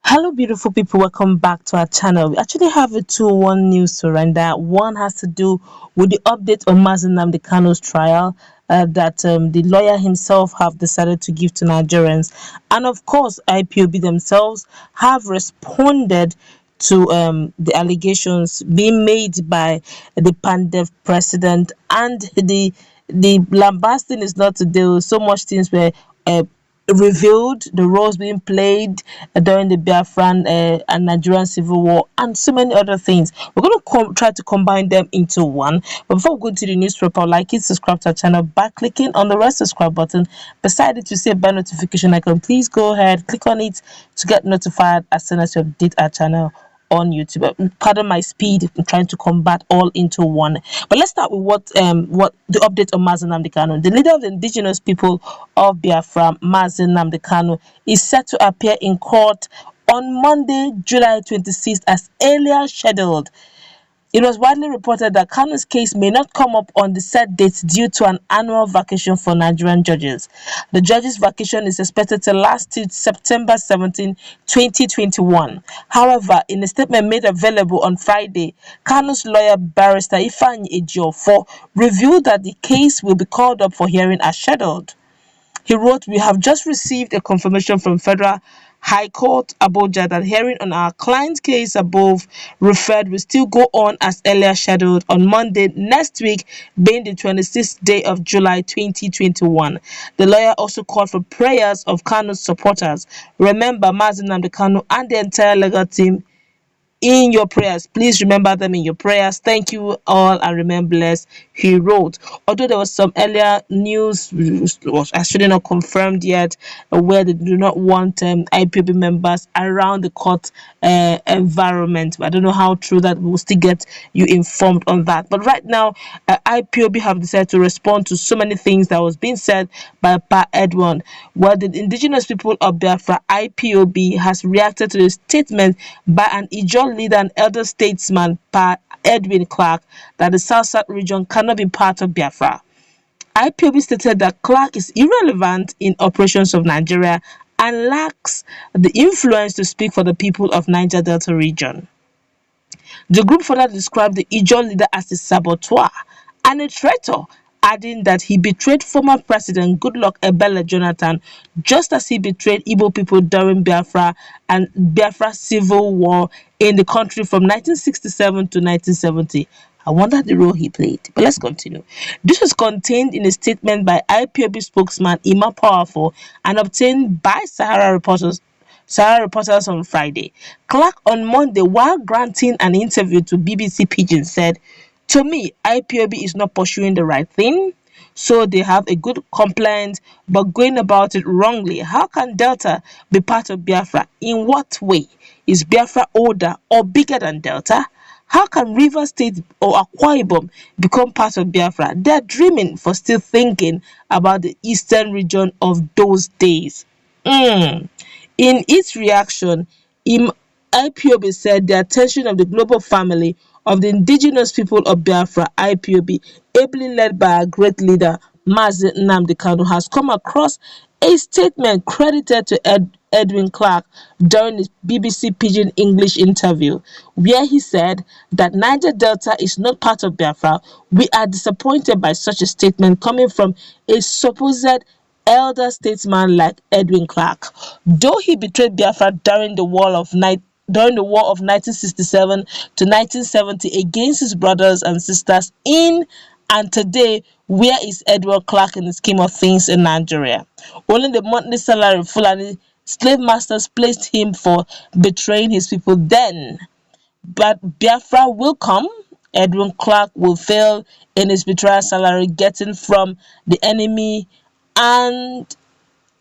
Hello, beautiful people. Welcome back to our channel. We actually have a 2-1 news to render. One has to do with the update on Nnamdi Kanu's trial that the lawyer himself have decided to give to Nigerians. And of course, IPOB themselves have responded to the allegations being made by the Pandev president, and the lambasting is not to do so much things where revealed, the roles being played during the Biafran and Nigerian civil war, and so many other things. We're going to try to combine them into one. But before we go to the newspaper, like it, subscribe to our channel by clicking on the red subscribe button beside it. You see a bell notification icon. Please go ahead, click on it to get notified as soon as we update our channel on YouTube. Pardon my speed. I'm trying to combat all into one. But let's start with what the update on Nnamdi Kanu. The leader of the indigenous people of Biafra, Nnamdi Kanu, is set to appear in court on Monday, July 26th, as earlier scheduled. It was widely reported that Kanu's case may not come up on the set date due to an annual vacation for Nigerian judges. The judges' vacation is expected to last till September 17, 2021. However, in a statement made available on Friday, Kanu's lawyer, Barrister Ifeanyi Ejiofor, revealed that the case will be called up for hearing as scheduled. He wrote, "We have just received a confirmation from Federal High Court, Abuja, that hearing on our client's case above referred will still go on as earlier scheduled on Monday next week, being the 26th day of July 2021. The lawyer also called for prayers of Kanu's supporters. Remember Nnamdi Kanu and the entire legal team in your prayers. Please remember them in your prayers. Thank you all and remain blessed," he wrote. Although there was some earlier news, which was actually not confirmed yet, where they do not want IPOB members around the court environment. I don't know how true that. We'll still get you informed on that. But right now, IPOB have decided to respond to so many things that was being said by Edwin. Well, the indigenous people of Biafra, IPOB, has reacted to the statement by an Igbo leader and elder statesman, Edwin Clark, that the South region cannot be part of Biafra. IPOB stated that Clark is irrelevant in operations of Nigeria and lacks the influence to speak for the people of Niger Delta region. The group further described the Igbo leader as a saboteur and a traitor, adding that he betrayed former President Goodluck Ebele Jonathan just as he betrayed Igbo people during Biafra and Biafra civil war in the country from 1967 to 1970. I wonder the role he played. But let's continue. This was contained in a statement by IPOB spokesman Ima Powerful and obtained by Sahara reporters on Friday. Clark on Monday, while granting an interview to BBC Pidgin, said, "To me, IPOB is not pursuing the right thing, so they have a good complaint, but going about it wrongly. How can Delta be part of Biafra? In what way? Is Biafra older or bigger than Delta? How can River State or Akwa Ibom become part of Biafra? They're dreaming for still thinking about the eastern region of those days." In its reaction, IPOB said the attention of the global family of the indigenous people of Biafra, IPOB, ably led by our great leader, Nnamdi Kanu, has come across a statement credited to Edwin Clark during his BBC Pidgin English interview, where he said that Niger Delta is not part of Biafra. "We are disappointed by such a statement coming from a supposed elder statesman like Edwin Clark. Though he betrayed Biafra during the war of 1967 to 1970 against his brothers and sisters in and today, where is Edwin Clark in the scheme of things in Nigeria? Only the monthly salary Fulani slave masters placed him for betraying his people then. But Biafra will come. Edwin Clark will fail in his betrayal salary getting from the enemy and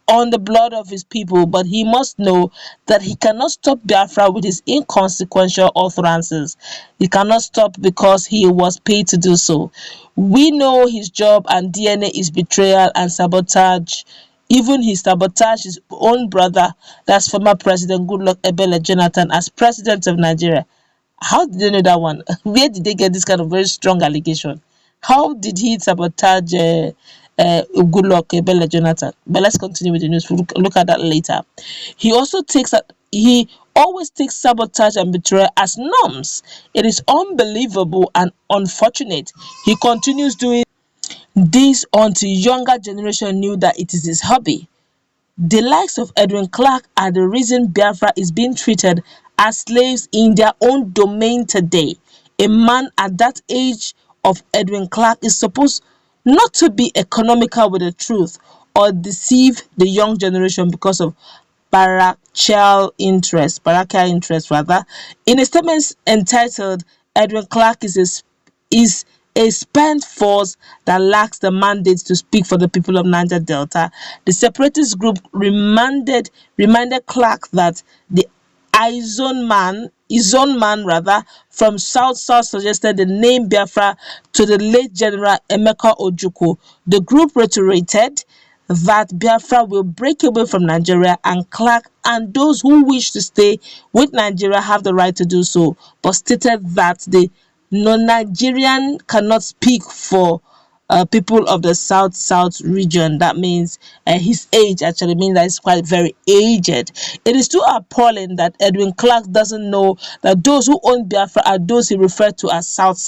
on the blood of his people, but he must know that he cannot stop Biafra with his inconsequential utterances. He cannot stop because he was paid to do so. We know his job and DNA is betrayal and sabotage. Even he sabotaged his own brother, that's former President Goodluck Ebele Jonathan, as president of Nigeria." How did they know that one? Where did they get this kind of very strong allegation? How did he sabotage Goodluck Ebele Jonathan? But let's continue with the news. We'll look at that later. He always takes sabotage and betrayal as norms. It is unbelievable and unfortunate. He continues doing this until younger generation knew that it is his hobby. The likes of Edwin Clark are the reason Biafra is being treated as slaves in their own domain today. A man at that age of Edwin Clark is supposed not to be economical with the truth or deceive the young generation because of parochial interest rather. In a statement entitled Edwin Clark is a spent force that lacks the mandate to speak for the people of Niger Delta. The separatist group reminded Clark that the Izon man rather from South South suggested the name Biafra to the late General Emeka Ojukwu. The group reiterated that Biafra will break away from Nigeria and Clark and those who wish to stay with Nigeria have the right to do so, but stated that the non-Nigerian cannot speak for people of the South region. That means his age actually means that he's quite very aged. It is too appalling that Edwin Clark doesn't know that those who own Biafra are those he referred to as South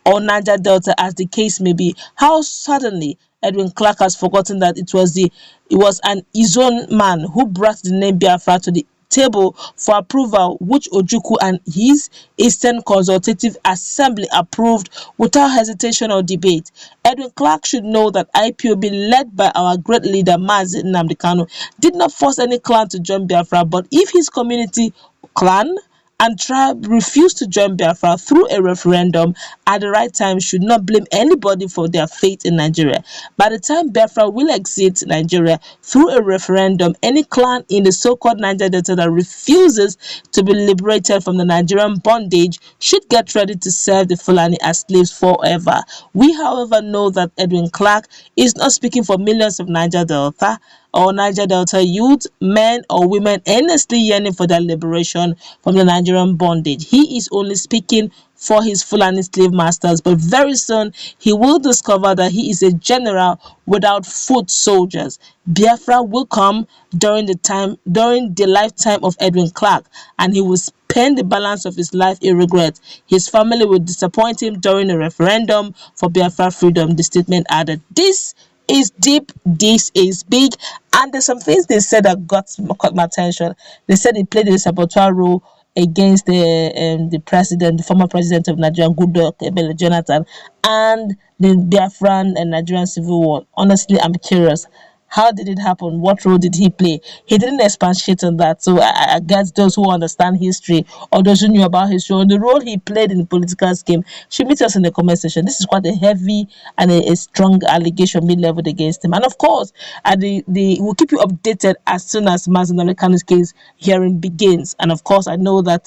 or Niger Delta, as the case may be. How suddenly Edwin Clark has forgotten that it was an Izon man who brought the name Biafra to the table for approval, which Ojukwu and his Eastern Consultative Assembly approved without hesitation or debate. Edwin Clark should know that IPOB, led by our great leader Nnamdi Kanu, did not force any clan to join Biafra, but if his community, clan, and tribe refused to join Biafra through a referendum at the right time, should not blame anybody for their fate in Nigeria. By the time Biafra will exit Nigeria through a referendum, any clan in the so-called Niger Delta that refuses to be liberated from the Nigerian bondage should get ready to serve the Fulani as slaves forever. We, however, know that Edwin Clark is not speaking for millions of Niger Delta youth, men or women earnestly yearning for their liberation from the Nigerian bondage. He is only speaking for his Fulani slave masters, but very soon he will discover that he is a general without foot soldiers. Biafra will come during the lifetime of Edwin Clark, and he will spend the balance of his life in regret. His family will disappoint him during a referendum for Biafra freedom, the statement added. This is deep, this is big, and there's some things they said that caught my attention. They said he played a saboteur role against the former president of Nigeria, Goodluck Ebele Jonathan, and the Biafran and Nigerian civil war. Honestly, I'm curious. How did it happen? What role did he play? He didn't expatiate on that. So I guess those who understand history or those who knew about history or the role he played in the political scheme should meet us in the comment section. This is quite a heavy and a strong allegation being leveled against him. And of course, we'll keep you updated as soon as Nnamdi Kanu's case hearing begins. And of course, I know that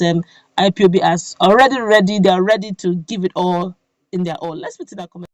IPOB is already ready. They are ready to give it all in their all. Let's meet in that comment.